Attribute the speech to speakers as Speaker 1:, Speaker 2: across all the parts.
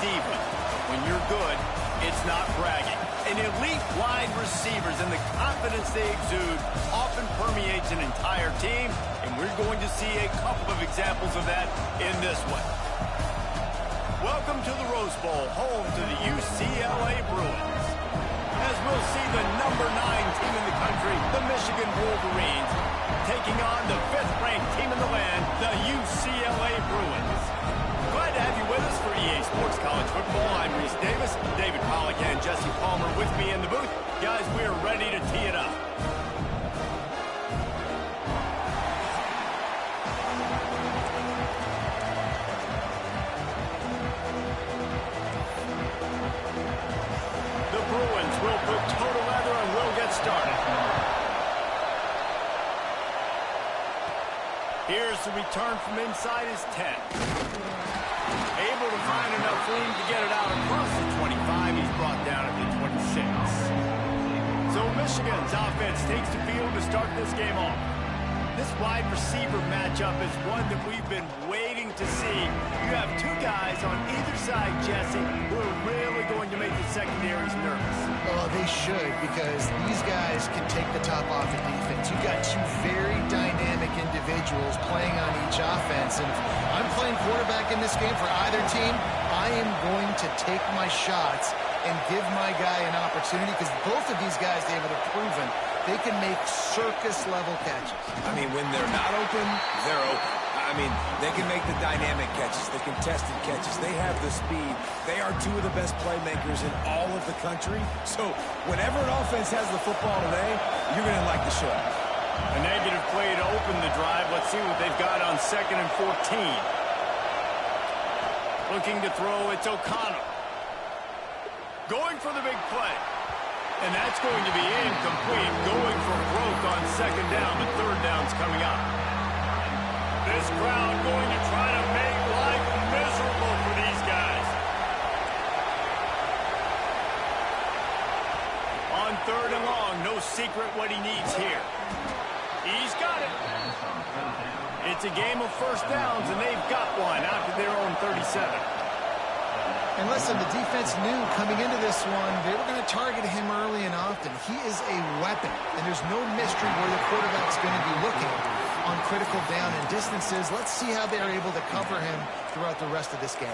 Speaker 1: diva. But when you're good, it's not bragging. An elite wide receivers and the confidence they exude often permeates an entire team, and we're going to see a couple of examples of that in this one. Welcome to the Rose Bowl, home to the UCLA Bruins. As we'll see the number 9 team in the country, the Michigan Wolverines, taking on the 5th-ranked team in the land, the UCLA Bruins. Glad to have you with us for EA Sports College Football. I'm Reese Davis, David Pollack and Jesse Palmer with me in the booth. Guys, we are ready to tee it up. The Bruins will put total leather and we'll get started. Here's the return from inside his 10. Able to find enough room to get it out across the 25. He's brought down at the 26. So Michigan's offense takes the field to start this game off. This wide receiver matchup is one that we've been waiting to see. You have two guys on either side, Jesse, who are really going to make the secondaries nervous.
Speaker 2: Oh, they should, because these guys can take the top off of defense. You've got two very dynamic individuals playing on each offense, and if I'm playing quarterback in this game for either team, I am going to take my shots and give my guy an opportunity, because both of these guys, David, have proven they can make circus-level catches.
Speaker 3: I mean, when they're not open, they're open. I mean, they can make the dynamic catches, the contested catches. They have the speed. They are two of the best playmakers in all of the country. So whenever an offense has the football today, you're going to like the show.
Speaker 1: A negative play to open the drive. Let's see what they've got on 2nd and 14. Looking to throw, it's O'Connell. Going for the big play. And that's going to be incomplete. Going for broke on 2nd down, but 3rd down's coming up. This crowd going to try to make life miserable for these guys. On 3rd and long, no secret what he needs here. He's got it. It's a game of first downs, and they've got one out to their own 37.
Speaker 2: And listen, the defense knew coming into this one, they were going to target him early and often. He is a weapon, and there's no mystery where the quarterback's going to be looking on critical down and distances. Let's see how they're able to cover him throughout the rest of this game.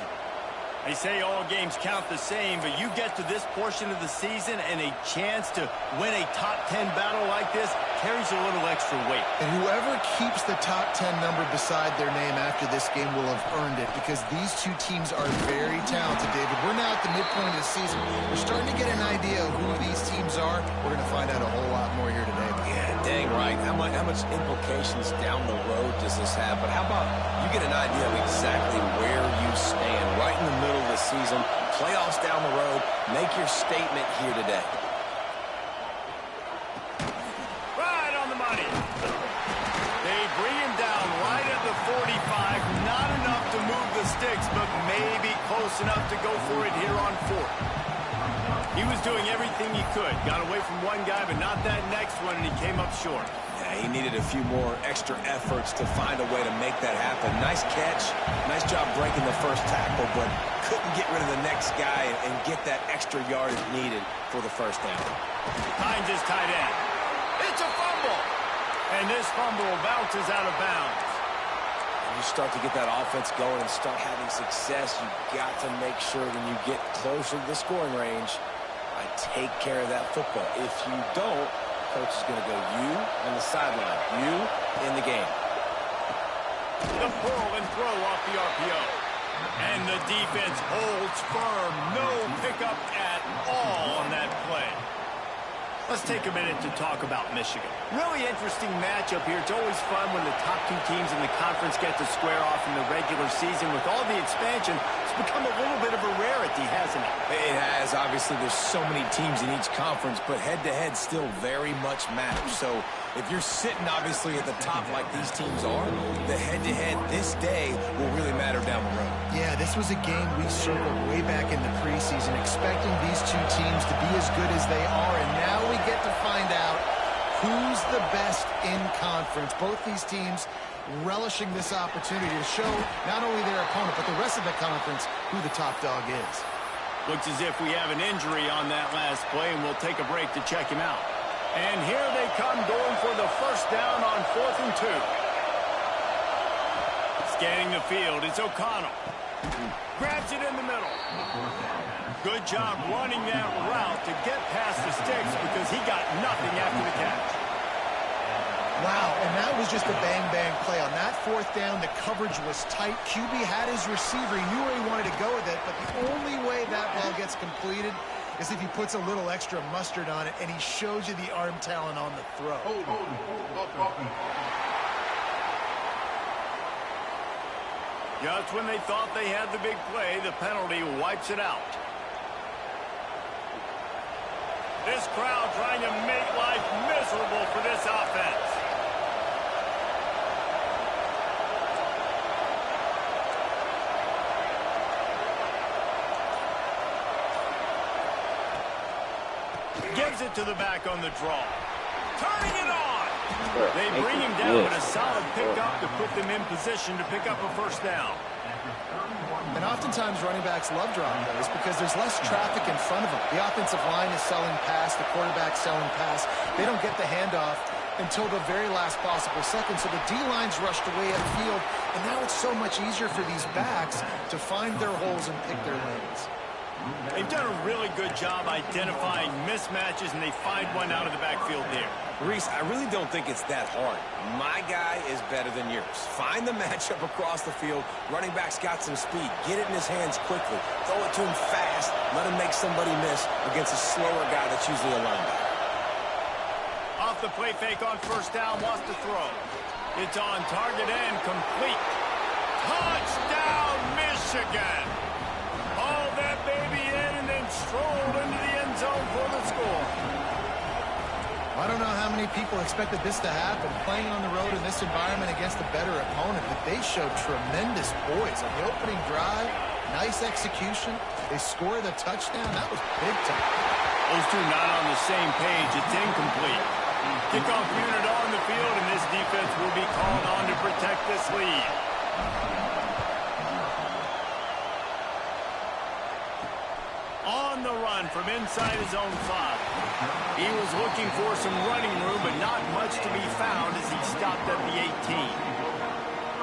Speaker 1: They say all games count the same, but you get to this portion of the season and a chance to win a top 10 battle like this carries a little extra weight.
Speaker 2: And whoever keeps the top 10 number beside their name after this game will have earned it, because these two teams are very talented, David. We're now at the midpoint of the season. We're starting to get an idea of who these teams are. We're going to find out a whole lot more here today.
Speaker 3: Yeah, dang right. How much implications down the road does this have? But how about you get an idea of exactly where you stand right in the middle of the season, playoffs down the road, make your statement here today.
Speaker 1: Right on the money. They bring him down right at the 45. Not enough to move the sticks, but maybe close enough to go for it here on 4th. He was doing everything he could. Got away from one guy, but not that next one, and he came up short.
Speaker 3: Yeah, he needed a few more extra efforts to find a way to make that happen. Nice catch. Nice job breaking the first tackle, but couldn't get rid of the next guy and get that extra yardage needed for the first down.
Speaker 1: Hines is tight end. It's a fumble. And this fumble bounces out of bounds.
Speaker 3: When you start to get that offense going and start having success, you've got to make sure when you get closer to the scoring range, take care of that football. If you don't, coach is going to go you on the sideline, you in the game.
Speaker 1: The pull and throw off the RPO. And the defense holds firm. No pickup at all on that play. Let's take a minute to talk about Michigan. Really interesting matchup here. It's always fun when the top two teams in the conference get to square off in the regular season. With all the expansion, it's become a little bit of a rarity, hasn't it?
Speaker 3: It has. Obviously, there's so many teams in each conference, but head-to-head still very much matters. So if you're sitting, obviously, at the top like these teams are, the head-to-head this day will really matter down the road.
Speaker 2: Yeah, this was a game we circled way back in the preseason, expecting these two teams to be as good as they are, and now we get to find out who's the best in conference. Both these teams relishing this opportunity to show not only their opponent, but the rest of the conference who the top dog is.
Speaker 1: Looks as if we have an injury on that last play, and we'll take a break to check him out. And here they come, going for the first down on 4th and 2. Scanning the field, it's O'Connell. Grabs it in the middle. Good job running that route to get past the sticks because he got nothing after the catch.
Speaker 2: Wow, and that was just a bang-bang play. On that 4th down, the coverage was tight. QB had his receiver. He knew where he wanted to go with it, but the only way that ball gets completed is if he puts a little extra mustard on it, and he shows you the arm talent on the throw.
Speaker 1: Just when they thought they had the big play, the penalty wipes it out. This crowd trying to make life miserable for this offense. Gives it to the back on the draw. Turning it on. They bring him down with a solid pickup to put them in position to pick up a first down.
Speaker 2: And oftentimes running backs love drawing those because there's less traffic in front of them. The offensive line is selling pass, the quarterback's selling pass. They don't get the handoff until the very last possible second. So the D-line's rushed away upfield, and now it's so much easier for these backs to find their holes and pick their lanes.
Speaker 1: They've done a really good job identifying mismatches, and they find one out of the backfield there.
Speaker 3: Reese, I really don't think it's that hard. My guy is better than yours. Find the matchup across the field. Running back's got some speed. Get it in his hands quickly. Throw it to him fast. Let him make somebody miss against a slower guy that's usually a linebacker.
Speaker 1: Off the play fake on first down, wants to throw. It's on target and complete. Touchdown, Michigan! Haul that baby in and then strolled into the end zone for the score.
Speaker 2: I don't know how many people expected this to happen, playing on the road in this environment against a better opponent, but they showed tremendous poise. On the opening drive, nice execution. They score the touchdown. That was big time.
Speaker 1: Those two not on the same page. It's incomplete. Kickoff unit on the field, and this defense will be called on to protect this lead. On the run from inside his own 5. He was looking for some running room, but not much to be found as he stopped at the 18.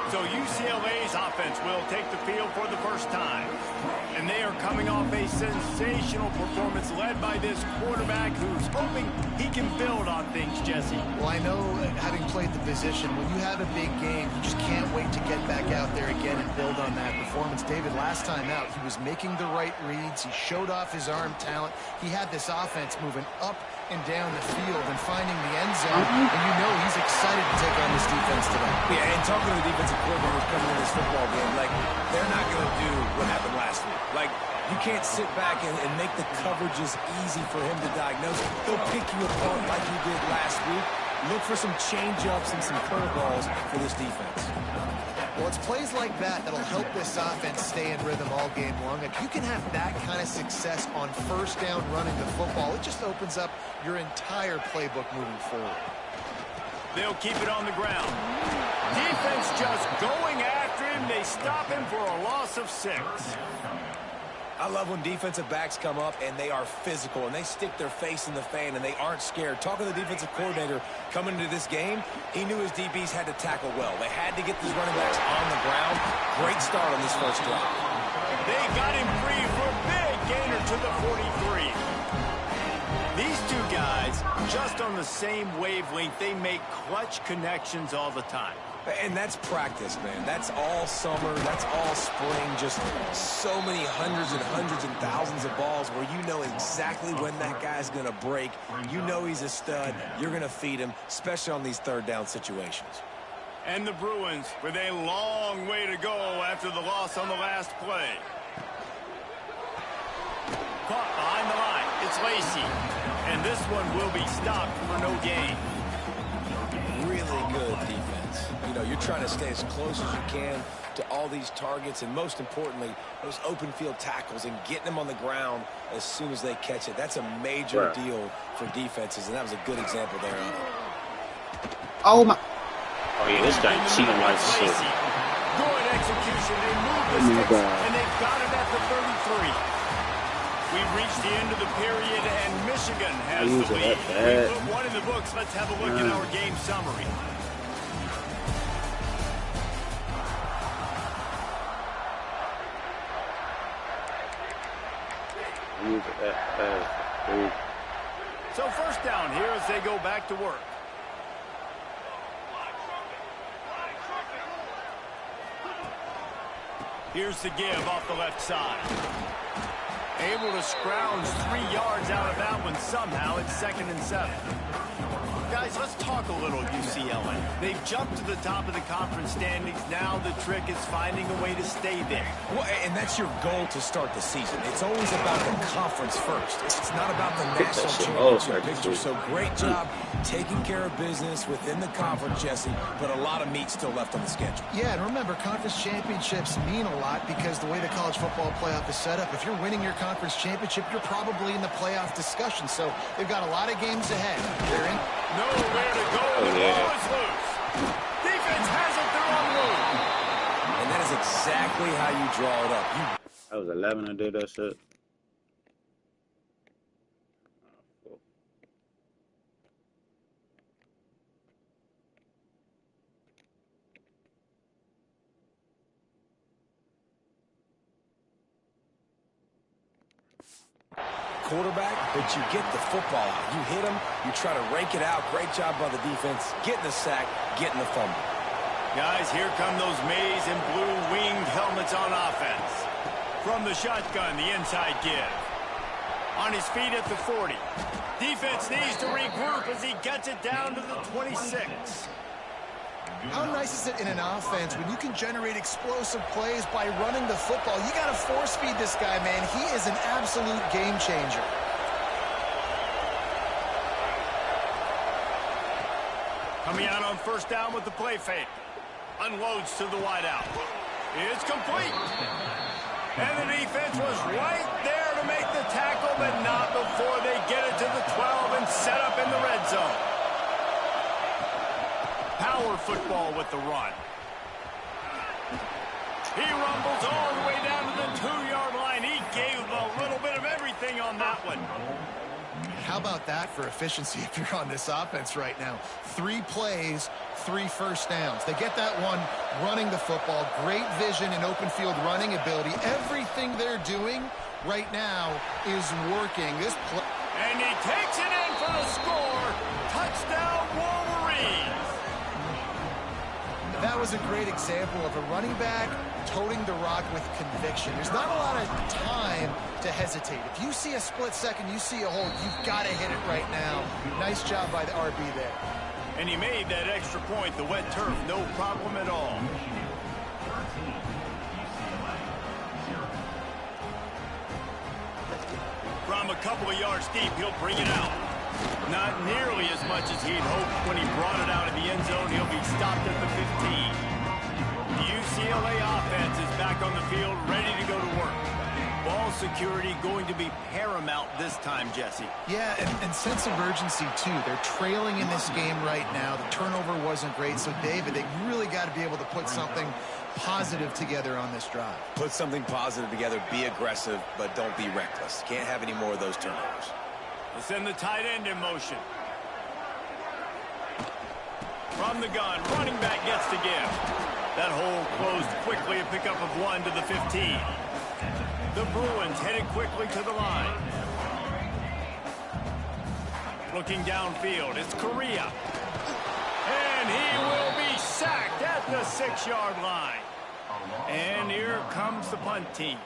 Speaker 1: So UCLA's offense will take the field for the first time. And they are coming off a sensational performance led by this quarterback who's hoping he can build on things, Jesse.
Speaker 2: Well, I know, having played the position, when you have a big game, you just can't wait to get back out there again and build on that performance. David, last time out, he was making the right reads. He showed off his arm talent. He had this offense moving up and down the field and finding the end zone. And you know he's excited to take on this defense today.
Speaker 3: Yeah, and talking to the defensive coordinator coming in this football game, like, they're not going to do what happened last week. Like, you can't sit back and make the coverages easy for him to diagnose. He'll pick you apart like he did last week. Look for some change-ups and some curveballs for this defense.
Speaker 2: Well, it's plays like that that'll help this offense stay in rhythm all game long. If you can have that kind of success on first down running the football, it just opens up your entire playbook moving forward.
Speaker 1: They'll keep it on the ground. Defense just going after him. They stop him for a loss of 6.
Speaker 3: I love when defensive backs come up and they are physical and they stick their face in the fan and they aren't scared. Talking to the defensive coordinator coming into this game, he knew his DBs had to tackle well. They had to get these running backs on the ground. Great start on this first drive.
Speaker 1: They got him free for a big gainer to the 43. These two guys, just on the same wavelength, they make clutch connections all the time.
Speaker 3: And that's practice, man. That's all summer. That's all spring. Just so many hundreds and thousands of balls where you know exactly when that guy's going to break. You know he's a stud. You're going to feed him, especially on these third down situations.
Speaker 1: And the Bruins with a long way to go after the loss on the last play. Caught behind the line. It's Lacey. And this one will be stopped for no gain.
Speaker 3: Really good defense. You know, you're trying to stay as close as you can to all these targets, and most importantly, those open field tackles and getting them on the ground as soon as they catch it. That's a major deal for defenses, and that was a good example there.
Speaker 4: Oh my! Oh yeah, this guy cheating like shit.
Speaker 1: Good execution. They move the sticks, and they've got it at the 33. We've reached the end of the period, and Michigan has the lead. We put one in the books. Let's have a look at our game summary. So first down here as they go back to work. Here's the give off the left side. Able to scrounge 3 yards out of that one somehow. It's 2nd and 7. Guys, let's talk a little UCLA. They've jumped to the top of the conference standings. Now the trick is finding a way to stay there.
Speaker 3: Well, and that's your goal to start the season. It's always about the conference first. It's not about the national championship picture. So great job taking care of business within the conference, Jesse, but a lot of meat still left on the schedule.
Speaker 2: Yeah, and remember, conference championships mean a lot because the way the college football playoff is set up, if you're winning your conference championship, you're probably in the playoff discussion. So they've got a lot of games ahead. They're in.
Speaker 1: Nowhere to go. The ball is loose. Defense has it. They're on loose.
Speaker 3: And that is exactly how you draw it up.
Speaker 4: I was 11 and did that shit.
Speaker 3: Quarterback, but you get the football out. You hit him, you try to rake it out. Great job by the defense, getting the sack, getting the fumble.
Speaker 1: Guys, here come those maize and blue winged helmets on offense. From the shotgun, the inside give. On his feet at the 40. Defense needs to regroup as he gets it down to the 26.
Speaker 2: How nice is it in an offense when you can generate explosive plays by running the football? You got to force feed this guy, man. He is an absolute game changer.
Speaker 1: Coming out on first down with the play fake. Unloads to the wideout. It's complete. And the defense was right there to make the tackle, but not before they get it to the 12 and set up in the red zone. Power football with the run. He rumbles all the way down to the 2-yard line. He gave a little bit of everything on that one.
Speaker 2: How about that for efficiency if you're on this offense right now? 3 plays, 3 first downs. They get that one running the football. Great vision and open field running ability. Everything they're doing right now is working. This play.
Speaker 1: And he takes it in for the score. Touchdown, Wolverines.
Speaker 2: That was a great example of a running back toting the rock with conviction. There's not a lot of time to hesitate. If you see a split second, you see a hole, you've got to hit it right now. Nice job by the RB there.
Speaker 1: And he made that extra point, the wet turf, no problem at all. From a couple of yards deep, he'll bring it out. Not nearly as much as he'd hoped when he brought it out of the end zone. He'll be stopped at the 15. The UCLA offense is back on the field, ready to go to work. Ball security going to be paramount this time, Jesse.
Speaker 2: Yeah, and sense of urgency, too. They're trailing in this game right now. The turnover wasn't great. So, David, they really got to be able to put something positive together on this drive.
Speaker 3: Put something positive together, be aggressive, but don't be reckless. Can't have any more of those turnovers.
Speaker 1: Let's send the tight end in motion. From the gun, running back gets the give. That hole closed quickly, a pickup of 1 to the 15. The Bruins headed quickly to the line. Looking downfield, it's Correa. And he will be sacked at the 6-yard line. And here comes the punt team.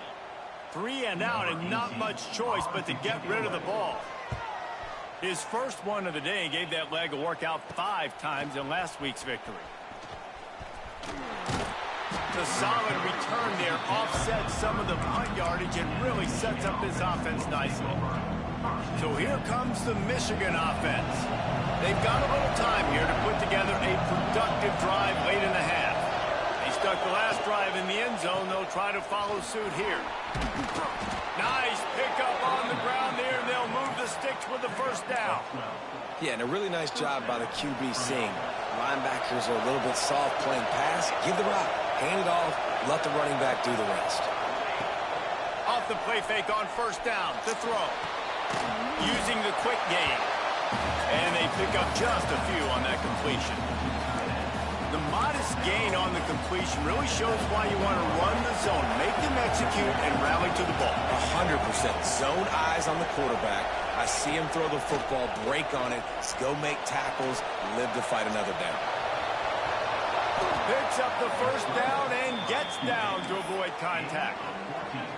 Speaker 1: 3 and out and not much choice but to get rid of the ball. His first one of the day gave that leg a workout 5 times in last week's victory. The solid return there offsets some of the punt yardage and really sets up this offense nicely. So here comes the Michigan offense. They've got a little time here to put together a productive drive late in the half. They stuck the last drive in the end zone. They'll try to follow suit here. Nice pickup on the ground there, and they'll move the the sticks with the first down.
Speaker 3: Yeah, and a really nice job by the QB seeing. Linebackers are a little bit soft playing pass. Give the route. Hand it off. Let the running back do the rest.
Speaker 1: Off the play fake on first down to throw. Using the quick game. And they pick up just a few on that completion. The modest gain on the completion really shows why you want to run the zone, make them execute, and rally to the ball.
Speaker 3: 100%. Zone eyes on the quarterback. I see him throw the football, break on it, go make tackles, live to fight another down.
Speaker 1: Picks up the first down and gets down to avoid contact.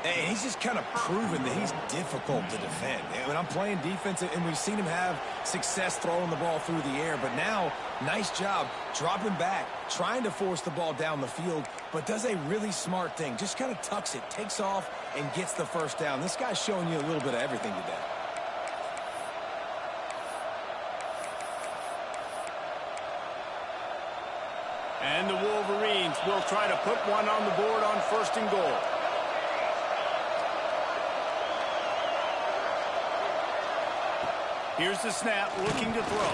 Speaker 3: And he's just kind of proven that he's difficult to defend. And when I'm playing defense, and we've seen him have success throwing the ball through the air, but now, nice job dropping back, trying to force the ball down the field, but does a really smart thing. Just kind of tucks it, takes off, and gets the first down. This guy's showing you a little bit of everything today.
Speaker 1: And the Wolverines will try to put one on the board on first and goal. Here's the snap, looking to throw.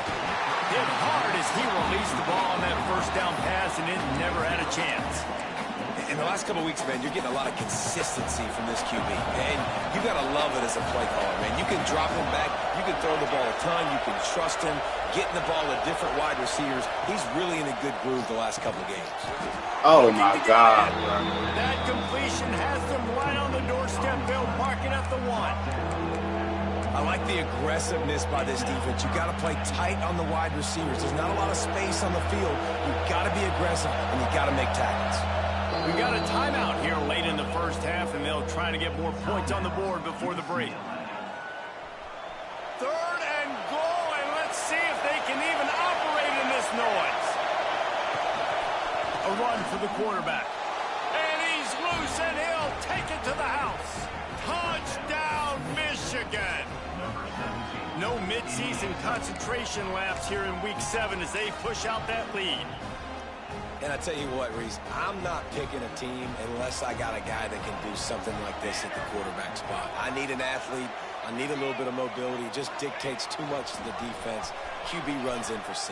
Speaker 1: Hit hard as he released the ball on that first down pass, and it never had a chance.
Speaker 3: In the last couple of weeks, man, you're getting a lot of consistency from this QB. And you got to love it as a play caller, man. You can drop him back. You can throw the ball a ton. You can trust him. Getting the ball to different wide receivers. He's really in a good groove the last couple of games.
Speaker 4: Oh, my God.
Speaker 1: That completion has them right on the doorstep. They'll mark it at the 1.
Speaker 3: I like the aggressiveness by this defense. You got to play tight on the wide receivers. There's not a lot of space on the field. You got to be aggressive, and you got to make tackles.
Speaker 1: We got a timeout here late in the first half, and they'll try to get more points on the board before the break. Third and goal, and let's see if they can even operate in this noise. A run for the quarterback. And he's loose, and he'll take it to the house. Touchdown, Michigan. No midseason concentration laps here in Week 7 as they push out that lead.
Speaker 3: And I tell you what, Reese, I'm not picking a team unless I got a guy that can do something like this at the quarterback spot. I need an athlete. I need a little bit of mobility. It just dictates too much to the defense. QB runs in for 6.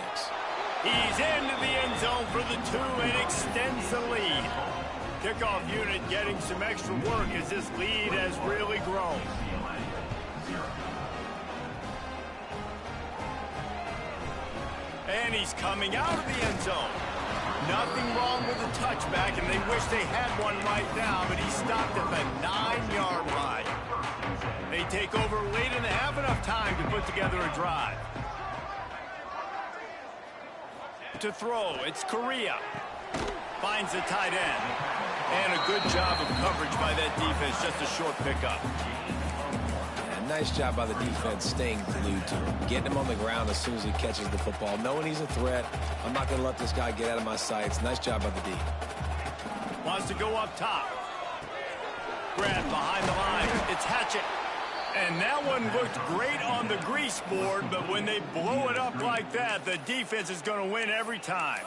Speaker 1: He's into the end zone for the 2 and extends the lead. Kickoff unit getting some extra work as this lead has really grown. And he's coming out of the end zone. Nothing wrong with the touchback, and they wish they had one right now, but he stopped at the 9-yard line. They take over late in the half, enough time to put together a drive. To throw, it's Correa. Finds the tight end. And a good job of coverage by that defense, just a short pickup.
Speaker 3: Nice job by the defense staying glued to him. Getting him on the ground as soon as he catches the football. Knowing he's a threat. I'm not going to let this guy get out of my sights. Nice job by the D.
Speaker 1: Wants to go up top. Grab behind the line. It's Hatchett. And that one looked great on the grease board, but when they blow it up like that, the defense is going to win every time.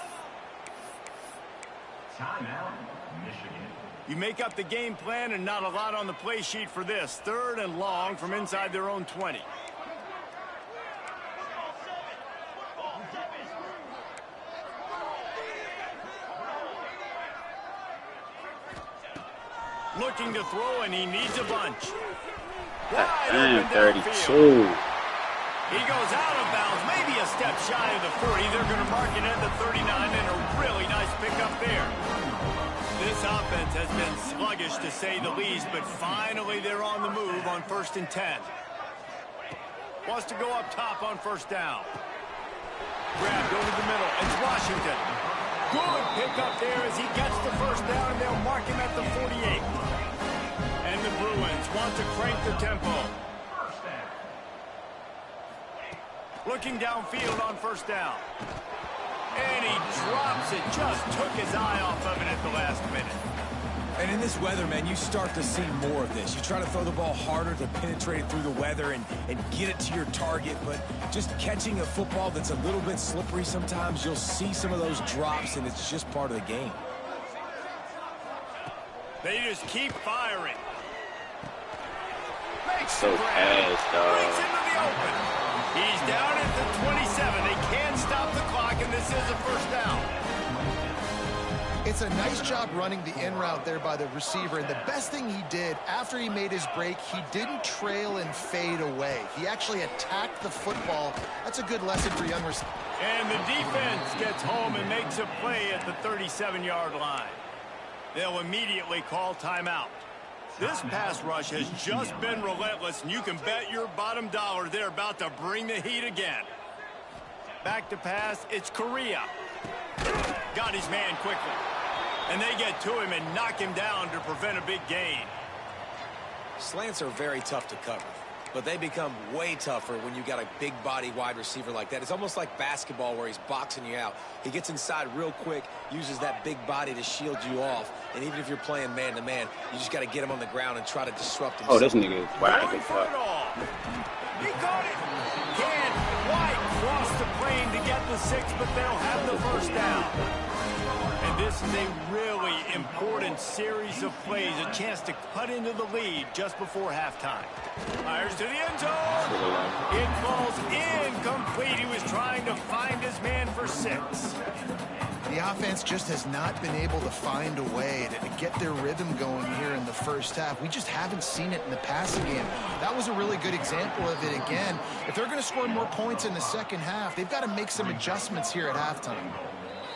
Speaker 1: Timeout, Michigan. You make up the game plan and not a lot on the play sheet for this. 3rd and long from inside their own 20. Looking to throw, and he needs a bunch.
Speaker 4: Damn, 32.
Speaker 1: He goes out of bounds, maybe a step shy of the 40. They're going to mark it at the 39, and a really nice pickup there. This offense has been sluggish, to say the least, but finally they're on the move on 1st and 10. Wants to go up top on first down. Grabbed over the middle. It's Washington. Good pickup there as he gets the first down, and they'll mark him at the 48. And the Bruins want to crank the tempo. Looking downfield on first down. And he drops it. Just took his eye off of it at the last minute.
Speaker 3: And in this weather, man, you start to see more of this. You try to throw the ball harder to penetrate it through the weather and get it to your target, but just catching a football that's a little bit slippery sometimes, you'll see some of those drops, and it's just part of the game.
Speaker 1: They just keep firing.
Speaker 4: So fast, dog.
Speaker 1: open. He's down at the 27. They can't stop the clock, and this is a first down.
Speaker 2: It's a nice job running the in route there by the receiver, and the best thing he did after he made his break, he didn't trail and fade away. He actually attacked the football. That's a good lesson for young receivers.
Speaker 1: And the defense gets home and makes a play at the 37-yard line. They'll immediately call timeout. This pass rush has just been relentless, and you can bet your bottom dollar they're about to bring the heat again. Back to pass, it's Correa. Got his man quickly. And they get to him and knock him down to prevent a big gain.
Speaker 3: Slants are very tough to cover, but they become way tougher when you got a big body wide receiver like that. It's almost like basketball where he's boxing you out. He gets inside real quick, uses that big body to shield you off, and even if you're playing man-to-man, you just got to get him on the ground and try to disrupt him.
Speaker 4: Oh, this nigga is wide.
Speaker 1: Going for it all. He caught it. Can White cross the plane to get the 6, but they'll have the first down. And this is a really important series of plays, a chance to cut into the lead just before halftime. Fires to the end zone. It falls incomplete. He was trying to find his man for 6.
Speaker 2: The offense just has not been able to find a way to get their rhythm going here in the first half. We just haven't seen it in the passing game. That was a really good example of it again. If they're going to score more points in the second half, they've got to make some adjustments here at halftime.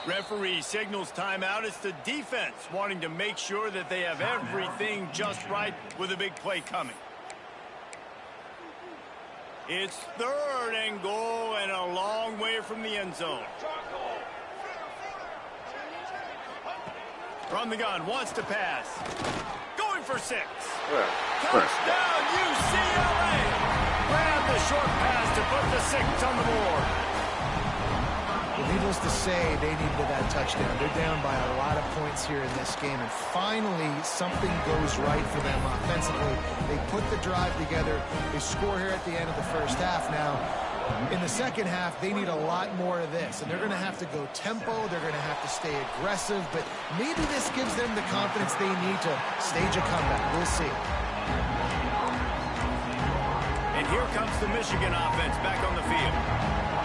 Speaker 1: Referee signals timeout. It's the defense wanting to make sure that they have everything just right with a big play coming. It's 3rd and goal and a long way from the end zone. From the gun, wants to pass. Going for 6. Touchdown, UCLA! Grab the short pass to put the 6 on the board.
Speaker 2: Needless to say, they needed that touchdown. They're down by a lot of points here in this game, and finally something goes right for them offensively. They put the drive together. They score here at the end of the first half. Now, in the second half, they need a lot more of this, and they're going to have to go tempo. They're going to have to stay aggressive, but maybe this gives them the confidence they need to stage a comeback. We'll see.
Speaker 1: And here comes the Michigan offense back on the field.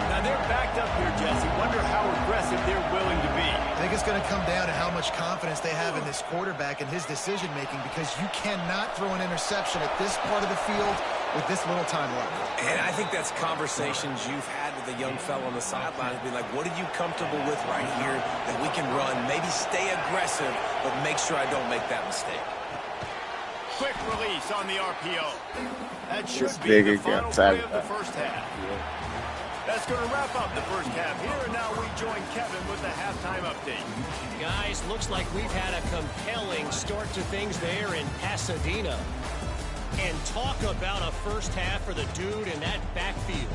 Speaker 1: Now they're backed up here, Jesse. Wonder how aggressive they're willing to be.
Speaker 2: I think it's going to come down to how much confidence they have in this quarterback and his decision-making, because you cannot throw an interception at this part of the field with this little time left.
Speaker 3: And I think that's conversations you've had with a young fellow on the sideline. Be like, what are you comfortable with right here that we can run? Maybe stay aggressive, but make sure I don't make that mistake.
Speaker 1: Quick release on the RPO. That should be the final play of the first half. That's going to wrap up the first half here, and now we join Kevin with the halftime update.
Speaker 5: Guys, looks like we've had a compelling start to things there in Pasadena. And talk about a first half for the dude in that backfield.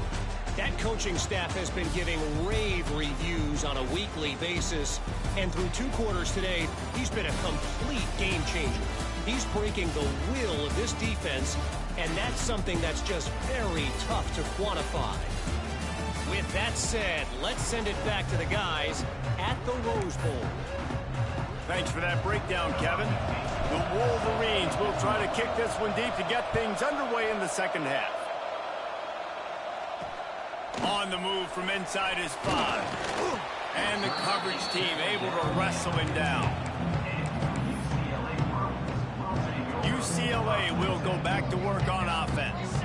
Speaker 5: That coaching staff has been giving rave reviews on a weekly basis. And through 2 quarters today, he's been a complete game changer. He's breaking the will of this defense, and that's something that's just very tough to quantify. With that said, let's send it back to the guys at the Rose Bowl.
Speaker 1: Thanks for that breakdown, Kevin. The Wolverines will try to kick this one deep to get things underway in the second half. On the move from inside his 5. And the coverage team able to wrestle him down. UCLA will go back to work on offense.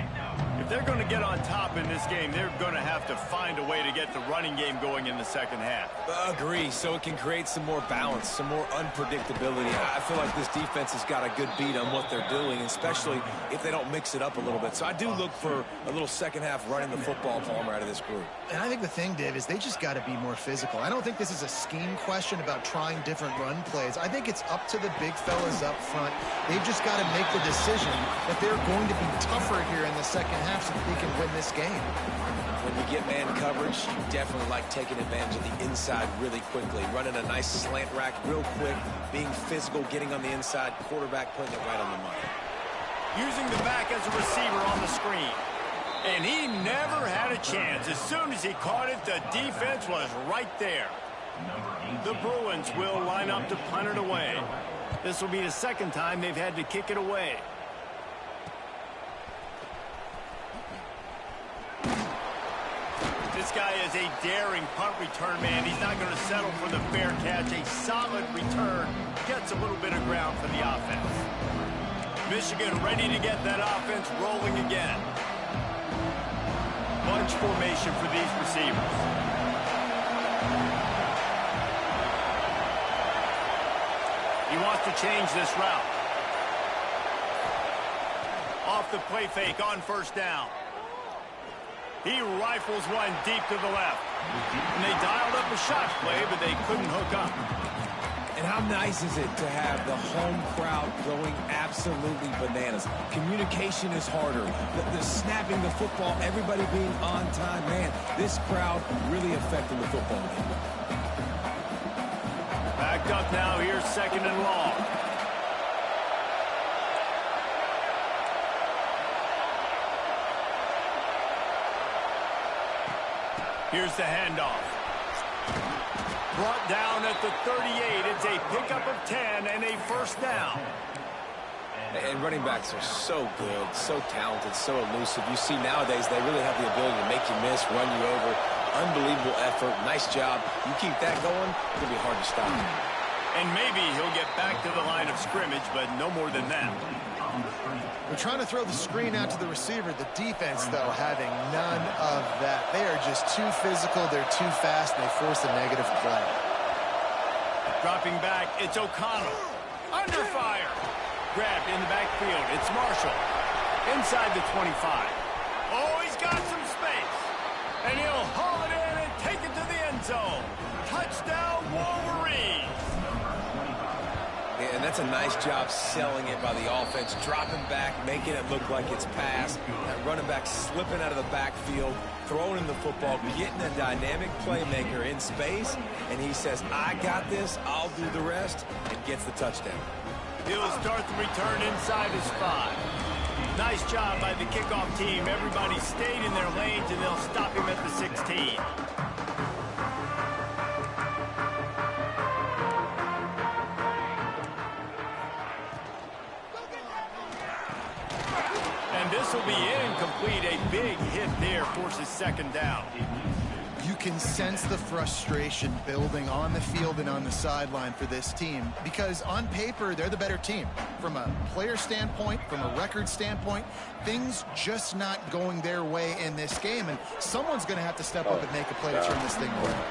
Speaker 1: If they're going to get on top in this game, they're going to have to find a way to get the running game going in the second half.
Speaker 3: Agree, so it can create some more balance, some more unpredictability. I feel like this defense has got a good beat on what they're doing, especially if they don't mix it up a little bit. So I do look for a little second half running the football Palmer out of this group.
Speaker 2: And I think the thing, Dave, is they just got to be more physical. I don't think this is a scheme question about trying different run plays. I think it's up to the big fellas up front. They've just got to make the decision that they're going to be tougher here in the second half so that they can win this game.
Speaker 3: When you get man coverage, you definitely like taking advantage of the inside really quickly. Running a nice slant rack real quick, being physical, getting on the inside, quarterback putting it right on the money.
Speaker 1: Using the back as a receiver on the screen. And he never had a chance. As soon as he caught it, the defense was right there. The Bruins will line up to punt it away. This will be the second time they've had to kick it away. This guy is a daring punt return man. He's not going to settle for the fair catch. A solid return gets a little bit of ground for the offense. Michigan ready to get that offense rolling again. Bunch formation for these receivers. He wants to change this route. Off the play fake on first down. He rifles one deep to the left. And they dialed up a shot play, but they couldn't hook up.
Speaker 3: And how nice is it to have the home crowd going absolutely bananas? Communication is harder. The snapping the football, everybody being on time. Man, this crowd really affecting the football game.
Speaker 1: Backed up now. Here's second and long. Here's the handoff. Brought down at the 38. It's a pickup of 10 and a first down.
Speaker 3: And running backs are so good, so talented, so elusive. You see nowadays they really have the ability to make you miss, run you over. Unbelievable effort. Nice job. You keep that going, it's going to be hard to stop.
Speaker 1: And maybe he'll get back to the line of scrimmage, but no more than that.
Speaker 2: They're trying to throw the screen out to the receiver. The defense, though, having none of that. They are just too physical. They're too fast, and they force a negative play.
Speaker 1: Dropping back, it's O'Connell. Under fire. Grabbed in the backfield. It's Marshall. Inside the 25. Oh, he's got some space. And he'll haul it in and take it to the end zone. Touchdown, Wolverines.
Speaker 3: And that's a nice job selling it by the offense, dropping back, making it look like it's passed. That running back slipping out of the backfield, throwing in the football, getting a dynamic playmaker in space, and he says, I got this, I'll do the rest, and gets the touchdown.
Speaker 1: He'll start the return inside his 5. Nice job by the kickoff team. Everybody stayed in their lanes, and they'll stop him at the 16. This will be incomplete. A big hit there forces second down.
Speaker 2: You can sense the frustration building on the field and on the sideline for this team because on paper, they're the better team. From a player standpoint, from a record standpoint, things just not going their way in this game, and someone's going to have to step up and make a play to turn this thing around.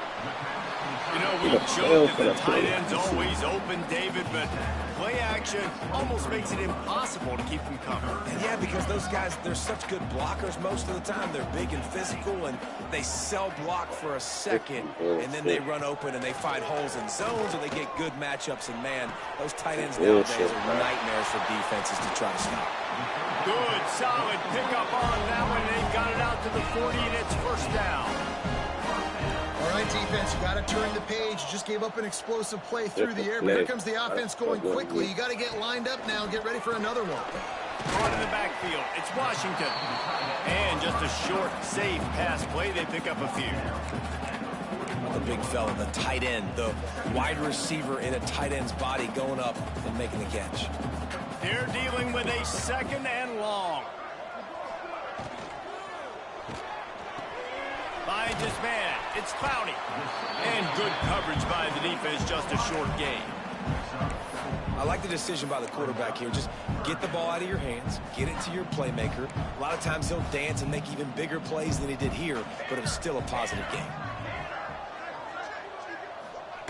Speaker 1: You know, we joke that the tight end's always open, David, but play action almost makes it impossible to keep them covered.
Speaker 3: And yeah, because those guys, they're such good blockers most of the time. They're big and physical, and they sell block for a second, and then they run open and they find holes in zones, and they get good matchups. And, man, those tight ends nowadays are nightmares for defenses to try to stop.
Speaker 1: Good, solid pickup on that one. They've got it out to the 40, and it's first down.
Speaker 2: All right, defense, you got to turn the page. You just gave up an explosive play through the air, but here comes the offense going quickly. You got to get lined up now, get ready for another one.
Speaker 1: Caught in the backfield, it's Washington. And just a short, safe pass play. They pick up a few.
Speaker 3: The big fella, the tight end, the wide receiver in a tight end's body going up and making the catch.
Speaker 1: They're dealing with a second and long. Finds his man. It's Clowney. And good coverage by the defense, just a short gain.
Speaker 3: I like the decision by the quarterback here. Just get the ball out of your hands, get it to your playmaker. A lot of times he'll dance and make even bigger plays than he did here, but it was still a positive game.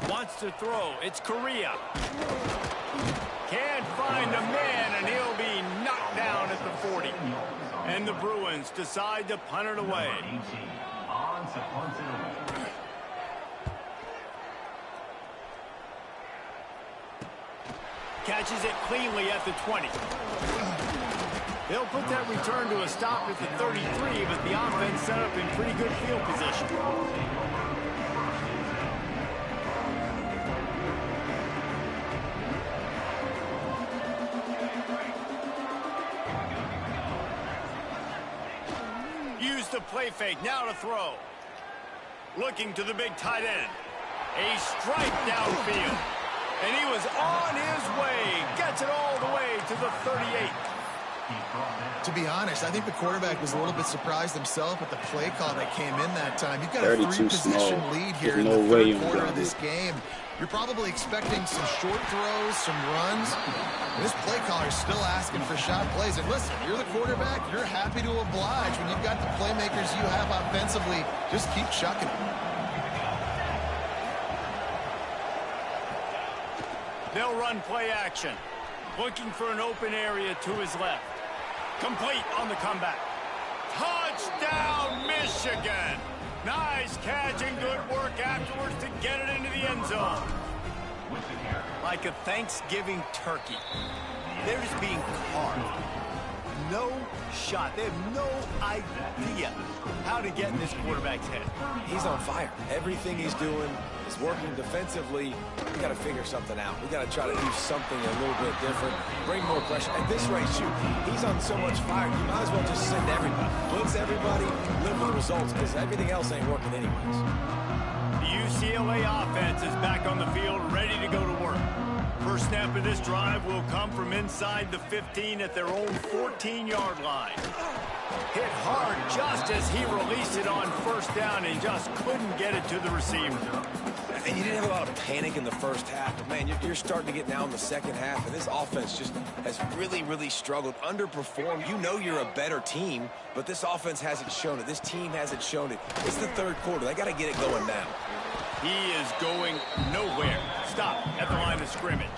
Speaker 1: Wants to throw. It's Correa. Can't find a man, and he'll be knocked down at the 40. And the Bruins decide to punt it away. Catches it cleanly at the 20. They'll put that return to a stop at the 33, but the offense set up in pretty good field position. Use the play fake, now to throw. Looking to the big tight end. A strike downfield. And he was on his way. Gets it all the way to the 38.
Speaker 2: To be honest, I think the quarterback was a little bit surprised himself at the play call that came in that time. You've got a 3-possession lead here in the third quarter of this game. You're probably expecting some short throws, some runs. This play caller is still asking for shot plays. And listen, you're the quarterback. You're happy to oblige when you've got the playmakers you have offensively. Just keep chucking it.
Speaker 1: They'll run play action. Looking for an open area to his left. Complete on the comeback. Touchdown, Michigan! Nice catch and good work afterwards to get it into the end zone. Like a Thanksgiving turkey, they're just being carved. No shot. They have no idea how to get in this quarterback's head.
Speaker 3: He's on fire. Everything he's doing is working defensively. We got to figure something out. We got to try to do something a little bit different. Bring more pressure. At this rate, shoot, he's on so much fire. You might as well just send everybody. Blitz everybody, live with the results, because everything else ain't working anyways.
Speaker 1: The UCLA offense is back on the field, ready to go to work. First snap of this drive will come from inside the 15 at their own 14-yard line. Hit hard just as he released it on first down and just couldn't get it to the receiver.
Speaker 3: And you didn't have a lot of panic in the first half, but man, you're starting to get now in the second half, and this offense just has really struggled, underperformed. You know you're a better team, but this offense hasn't shown it. This team hasn't shown it. It's the third quarter. They got to get it going now.
Speaker 1: He is going nowhere. Stop at the line of scrimmage.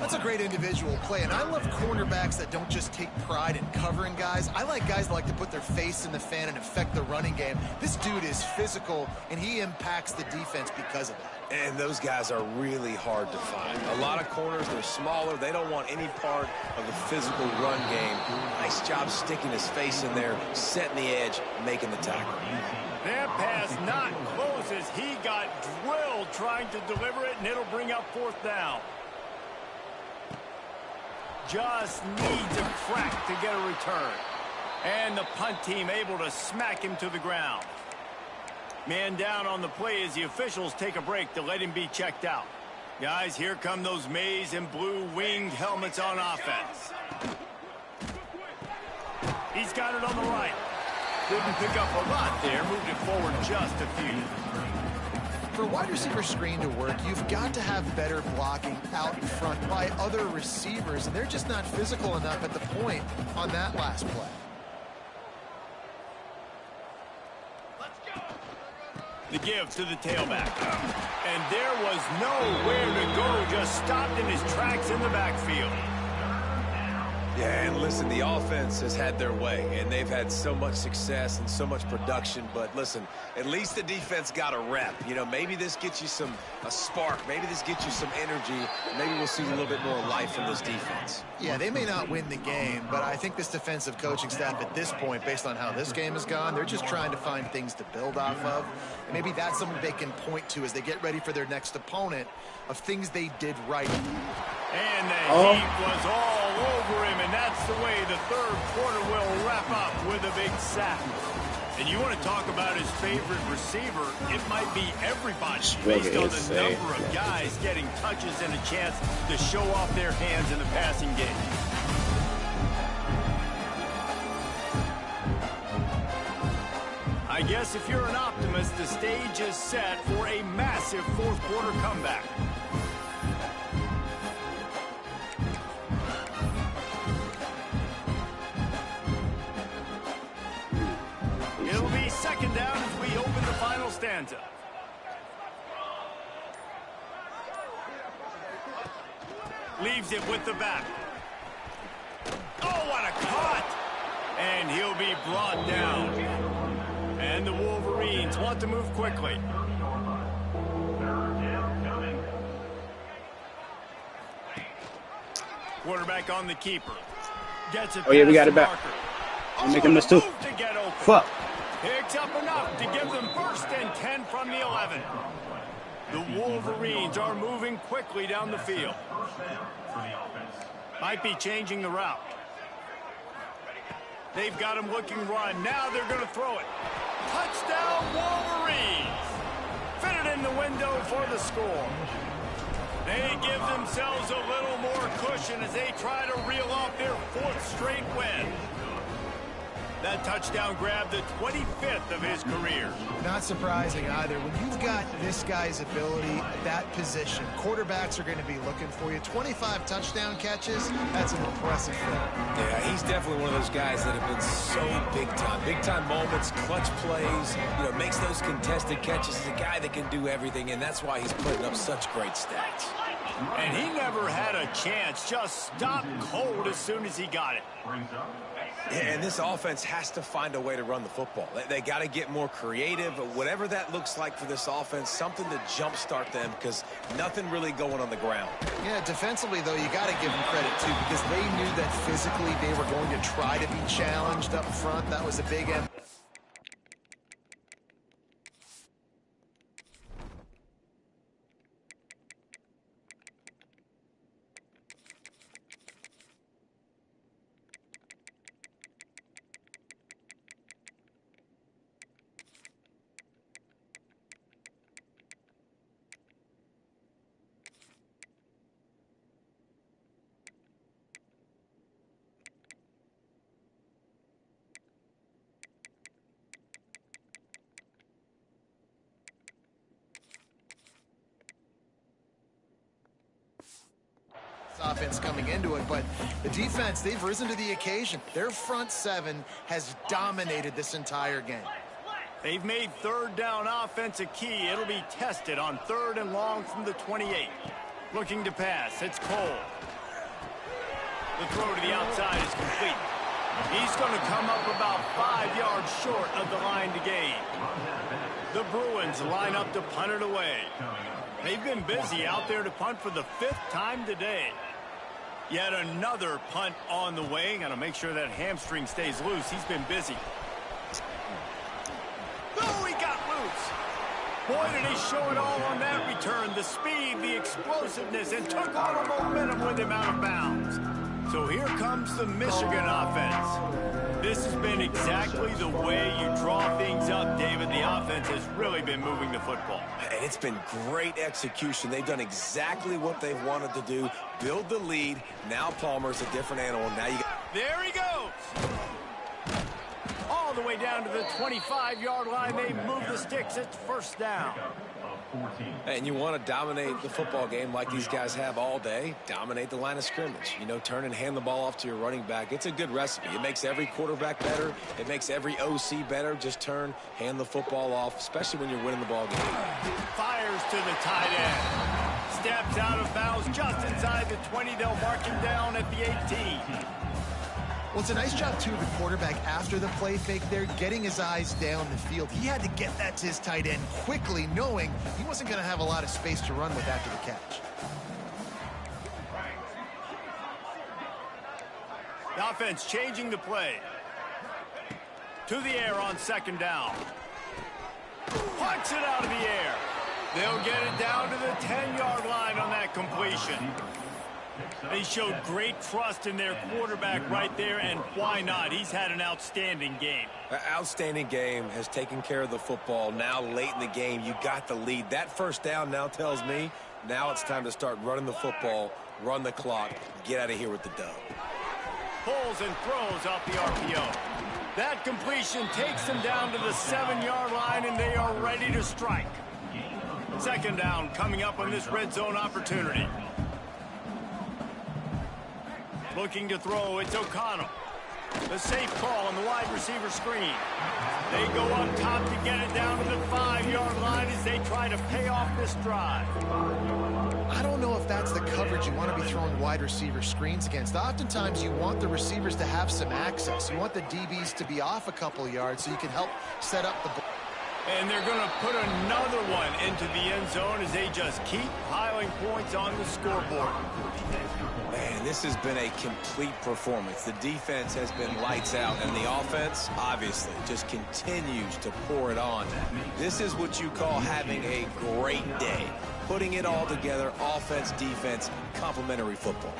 Speaker 2: That's a great individual play, and I love cornerbacks that don't just take pride in covering guys. I like guys that like to put their face in the fan and affect the running game. This dude is physical, and he impacts the defense because of it.
Speaker 3: And those guys are really hard to find. A lot of corners, they're smaller. They don't want any part of the physical run game. Nice job sticking his face in there, setting the edge, making the tackle.
Speaker 1: That pass not close as he got drilled trying to deliver it, and it'll bring up fourth down. Just needs a crack to get a return. And the punt team able to smack him to the ground. Man down on the play as the officials take a break to let him be checked out. Guys, here come those maize and blue winged helmets on offense. He's got it on the right. Didn't pick up a lot there, moved it forward just a few.
Speaker 2: For a wide receiver screen to work, you've got to have better blocking out in front by other receivers, and they're just not physical enough at the point on that last play.
Speaker 1: The give to the tailback. And there was nowhere to go, just stopped in his tracks in the backfield.
Speaker 3: Yeah, and listen, the offense has had their way, and they've had so much success and so much production. But listen, at least the defense got a rep. You know, maybe this gets you a spark. Maybe this gets you some energy. Maybe we'll see a little bit more life from this defense.
Speaker 2: Yeah, they may not win the game, but I think this defensive coaching staff at this point, based on how this game has gone, they're just trying to find things to build off of. And maybe that's something they can point to as they get ready for their next opponent of things they did right.
Speaker 1: And the heat was all over him, and that's the way the third quarter will wrap up with a big sack. And you want to talk about his favorite receiver, it might be everybody based on the number of guys getting touches and a chance to show off their hands in the passing game. I guess if you're an optimist, the stage is set for a massive fourth quarter comeback. It'll be second down as we open the final stanza. Leaves it with the back. Oh, what a cut! And he'll be brought down. And the Wolverines want to move quickly. Quarterback on the keeper. Gets it.
Speaker 4: Oh, yeah, we got it back. I'm making this too. Fuck.
Speaker 1: Picks up enough to give them first and 10 from the 11. The Wolverines are moving quickly down the field. Might be changing the route. They've got him looking run. Now they're going to throw it. Touchdown, Wolverines. Fit it in the window for the score. They give themselves a little more cushion as they try to reel off their 4th straight win. That touchdown grabbed the 25th of his career.
Speaker 2: Not surprising either. When you've got this guy's ability at that position, quarterbacks are going to be looking for you. 25 touchdown catches, that's an impressive thing.
Speaker 3: Yeah, he's definitely one of those guys that have been so big time. Big time moments, clutch plays, makes those contested catches. He's a guy that can do everything, and that's why he's putting up such great stats.
Speaker 1: And he never had a chance, just stopped cold as soon as he got it.
Speaker 3: Yeah, and this offense has to find a way to run the football. They got to get more creative, whatever that looks like for this offense, something to jumpstart them because nothing really going on the ground.
Speaker 2: Yeah, defensively, though, you got to give them credit, too, because they knew that physically they were going to try to be challenged up front. That was a big end. Offense coming into it, but the defense, they've risen to the occasion. Their front 7 has dominated this entire game.
Speaker 1: They've made 3rd down offense a key. It'll be tested on 3rd and long from the 28. Looking to pass, it's Cole. The throw to the outside is complete. He's going to come up about 5 yards short of the line to gain. The Bruins line up to punt it away. They've been busy out there to punt for the 5th time today. Yet another punt on the way. Got to make sure that hamstring stays loose. He's been busy. Oh, he got loose. Boy, did he show it all on that return. The speed, the explosiveness, and took all the momentum with him out of bounds. So here comes the Michigan offense. This has been exactly the way you draw things up, David. The offense has really been moving the football.
Speaker 3: And it's been great execution. They've done exactly what they've wanted to do. Build the lead. Now Palmer's a different animal. Now you got...
Speaker 1: There he goes. All the way down to the 25-yard line. They move the sticks. It's 1st down.
Speaker 3: And you want to dominate the football game like these guys have all day. Dominate the line of scrimmage. Turn and hand the ball off to your running back. It's a good recipe. It makes every quarterback better. It makes every OC better. Just turn, hand the football off, especially when you're winning the ball game.
Speaker 1: Fires to the tight end. Steps out of bounds just inside the 20. They'll mark him down at the 18.
Speaker 2: Well, it's a nice job, too, of the quarterback after the play fake there, getting his eyes down the field. He had to get that to his tight end quickly, knowing he wasn't going to have a lot of space to run with after the catch.
Speaker 1: The offense changing the play. To the air on 2nd down. Punts it out of the air. They'll get it down to the 10-yard line on that completion. They showed great trust in their quarterback right there, and why not? He's had an outstanding game.
Speaker 3: Outstanding game, has taken care of the football. Now late in the game, you got the lead. That 1st down now tells me now it's time to start running the football, run the clock, get out of here with the dub.
Speaker 1: Pulls and throws off the RPO. That completion takes them down to the 7-yard line, and they are ready to strike. 2nd down coming up on this red zone opportunity. Looking to throw, it's O'Connell. The safe call on the wide receiver screen. They go up top to get it down to the 5-yard line as they try to pay off this drive.
Speaker 2: I don't know if that's the coverage you want to be throwing wide receiver screens against. Oftentimes, you want the receivers to have some access. You want the DBs to be off a couple yards so you can help set up the ball.
Speaker 1: And they're going to put another one into the end zone as they just keep piling points on the scoreboard.
Speaker 3: Man, this has been a complete performance. The defense has been lights out, and the offense, obviously, just continues to pour it on. This is what you call having a great day. Putting it all together, offense, defense, complementary football.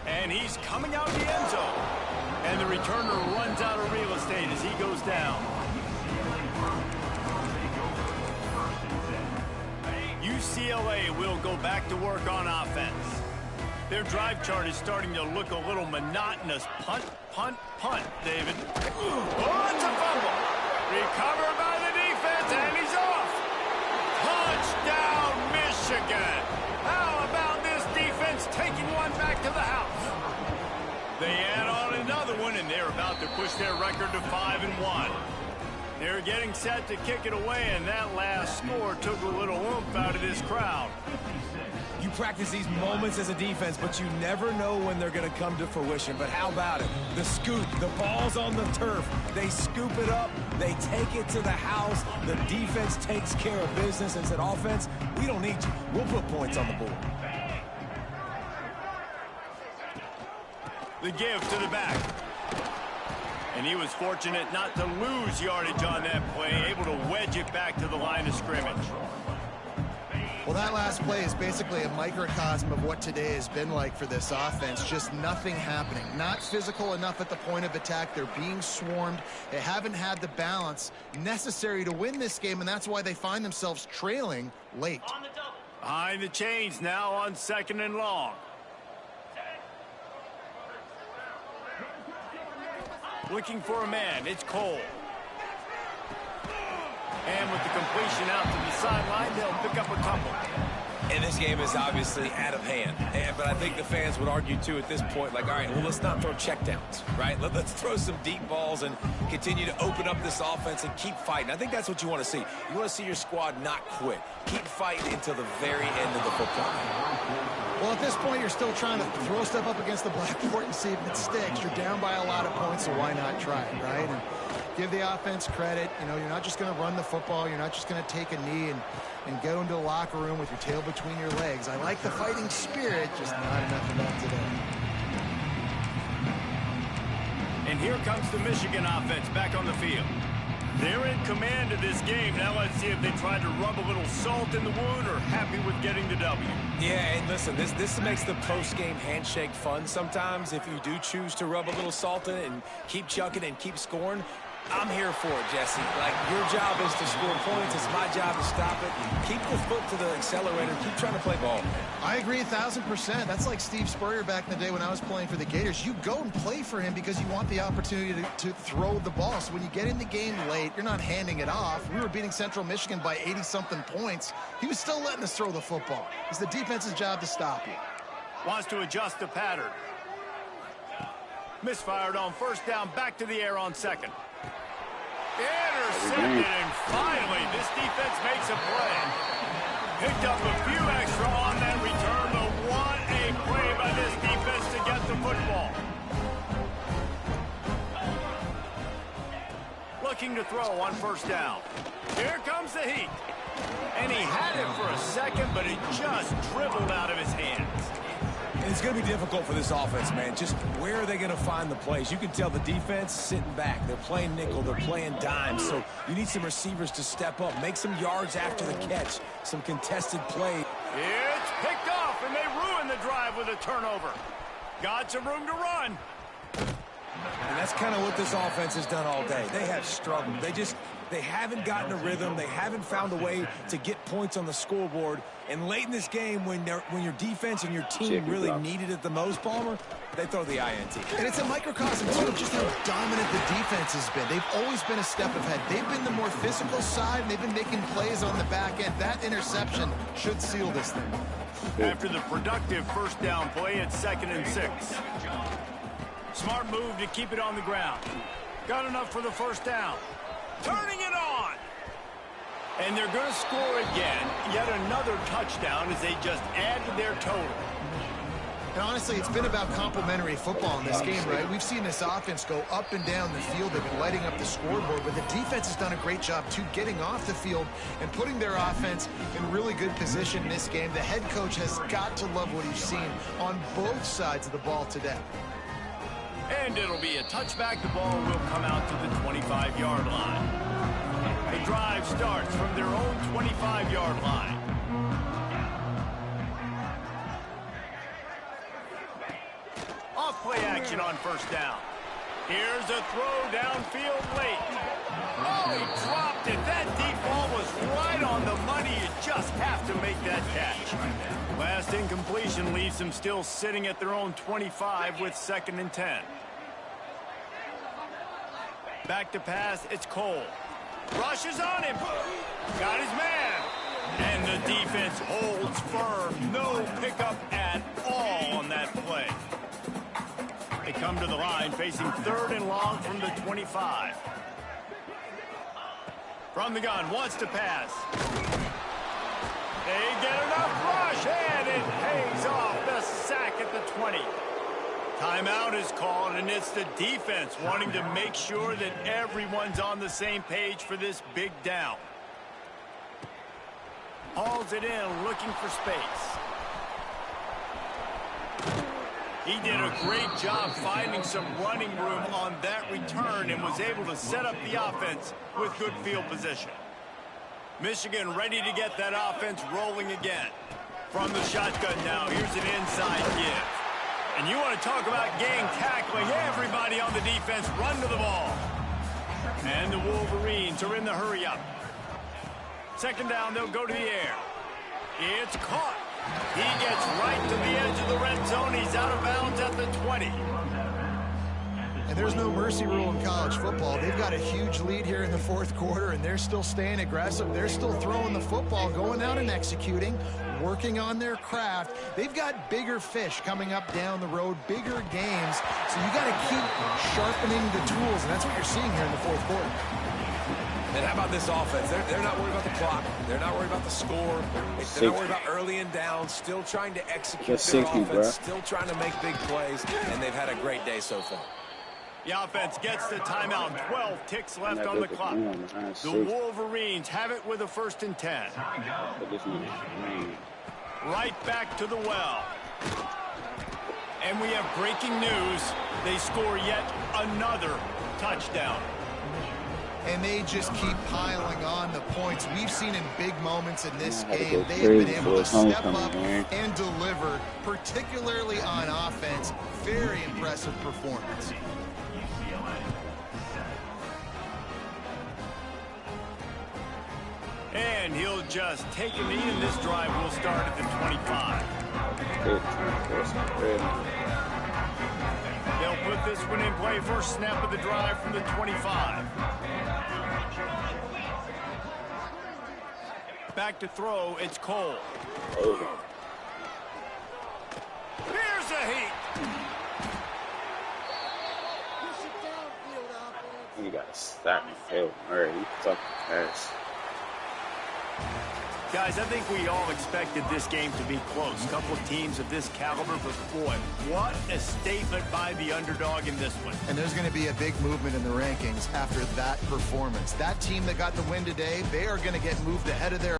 Speaker 1: And he's coming out the end zone. And the returner runs out of real estate as he goes down. You UCLA will go back to work on offense. Their drive chart is starting to look a little monotonous. Punt, punt, punt, David. Oh, it's a fumble. Recovered by the defense, and he's off. Touchdown, Michigan. How about this defense taking one back to the house? They add on another one, and they're about to push their record to 5-1. They're getting set to kick it away, and that last score took a little oomph out of this crowd.
Speaker 3: You practice these moments as a defense, but you never know when they're going to come to fruition. But how about it? The scoop, the ball's on the turf. They scoop it up. They take it to the house. The defense takes care of business and said, offense, we don't need you. We'll put points on the board.
Speaker 1: The give to the back. And he was fortunate not to lose yardage on that play, able to wedge it back to the line of scrimmage.
Speaker 2: Well, that last play is basically a microcosm of what today has been like for this offense. Just nothing happening. Not physical enough at the point of attack. They're being swarmed. They haven't had the balance necessary to win this game, and that's why they find themselves trailing late.
Speaker 1: Behind the chains now on 2nd and long. Looking for a man. It's Cole. And with the completion out to the sideline, they'll pick up a couple.
Speaker 3: And this game is obviously out of hand. But I think the fans would argue, too, at this point, like, all right, well, let's not throw checkdowns, right? Let's throw some deep balls and continue to open up this offense and keep fighting. I think that's what you want to see. You want to see your squad not quit. Keep fighting until the very end of the football game.
Speaker 2: Well, at this point, you're still trying to throw stuff up against the blackboard and see if it sticks. You're down by a lot of points, so why not try it, right? And give the offense credit. You know, you're not just going to run the football. You're not just going to take a knee and go into the locker room with your tail between your legs. I like the fighting spirit, just not enough of that today.
Speaker 1: And here comes the Michigan offense back on the field. They're in command of this game. Now let's see if they try to rub a little salt in the wound or happy with getting the W.
Speaker 3: Yeah, and listen, this makes the post-game handshake fun sometimes if you do choose to rub a little salt in it and keep chucking and keep scoring. I'm here for it, Jesse. Like, your job is to score points. It's my job to stop it. Keep the foot to the accelerator. Keep trying to play ball.
Speaker 2: I agree 1,000%. That's like Steve Spurrier back in the day when I was playing for the Gators. You go and play for him because you want the opportunity to throw the ball. So when you get in the game late, you're not handing it off. We were beating Central Michigan by 80-something points. He was still letting us throw the football. It's the defense's job to stop you.
Speaker 1: Wants to adjust the pattern. Misfired on 1st down, back to the air on 2nd. Intercepted, and finally, this defense makes a play. Picked up a few extra on that return, but what a play by this defense to get the football. Looking to throw on 1st down. Here comes the heat. And he had it for a second, but it just dribbled out of his hands.
Speaker 3: It's going to be difficult for this offense, man. Just where are they going to find the plays? You can tell the defense sitting back. They're playing nickel. They're playing dime. So you need some receivers to step up, make some yards after the catch, some contested play.
Speaker 1: It's picked off, and they ruin the drive with a turnover. Got some room to run.
Speaker 3: And that's kind of what this offense has done all day. They have struggled. They haven't gotten a rhythm. They haven't found a way to get points on the scoreboard. And late in this game, when your defense and your team really needed it the most, Palmer, they throw the INT.
Speaker 2: And it's a microcosm, too, of just how dominant the defense has been. They've always been a step ahead. They've been the more physical side, and they've been making plays on the back end. That interception should seal this thing.
Speaker 1: After the productive 1st down play, it's 2nd and 6. Smart move to keep it on the ground. Got enough for the 1st down. Turning it on. And they're going to score again. Yet another touchdown as they just added their total.
Speaker 2: And honestly, it's been about complementary football in this game, right? We've seen this offense go up and down the field. They've been lighting up the scoreboard, but the defense has done a great job, too, getting off the field and putting their offense in really good position in this game. The head coach has got to love what he's seen on both sides of the ball today.
Speaker 1: And it'll be a touchback. The ball will come out to the 25-yard line. The drive starts from their own 25-yard line. Off play action on 1st down. Here's a throw downfield late. Oh, he dropped it. That deep ball was right on the money. You just have to make that catch. Last incompletion leaves them still sitting at their own 25 with 2nd and 10. Back to pass, it's Cole. Rushes on him. Got his man. And the defense holds firm. No pickup at all on that play. They come to the line facing 3rd and long from the 25. From the gun, wants to pass. They get enough rush, and it pays off. The sack at the 20. Timeout is called, and it's the defense wanting to make sure that everyone's on the same page for this big down. Hauls it in, looking for space. He did a great job finding some running room on that return and was able to set up the offense with good field position. Michigan ready to get that offense rolling again. From the shotgun now, here's an inside give. And you want to talk about gang tackling. Everybody on the defense run to the ball. And the Wolverines are in the hurry-up. 2nd down, they'll go to the air. It's caught. He gets right to the edge of the red zone. He's out of bounds at the 20.
Speaker 2: And there's no mercy rule in college football. They've got a huge lead here in the 4th quarter, and they're still staying aggressive. They're still throwing the football, going out and executing, working on their craft. They've got bigger fish coming up down the road, bigger games. So you got to keep sharpening the tools, and that's what you're seeing here in the 4th quarter.
Speaker 3: And how about this offense? They're not worried about the clock. They're not worried about the score. They're not worried about early and down. Still trying to execute their offense. Still trying to make big plays. And they've had a great day so far.
Speaker 1: The offense gets the timeout. 12 ticks left on the clock. The Wolverines have it with a 1st and 10. Right back to the well. And we have breaking news. They score yet another touchdown.
Speaker 2: And they just keep piling on the points. We've seen in big moments in this game, they have been able to step up and deliver, particularly on offense. Very impressive performance.
Speaker 1: And he'll just take a knee, and this drive will start at the 25. They'll put this one in play. First snap of the drive from the 25. Back to throw, it's Cole. Here's a heat.
Speaker 4: You got to stop Phil Murray. You talking pass.
Speaker 1: Guys, I think we all expected this game to be close. A couple of teams of this caliber, but boy, what a statement by the underdog in this one.
Speaker 2: And there's going to be a big movement in the rankings after that performance. That team that got the win today, they are going to get moved ahead of their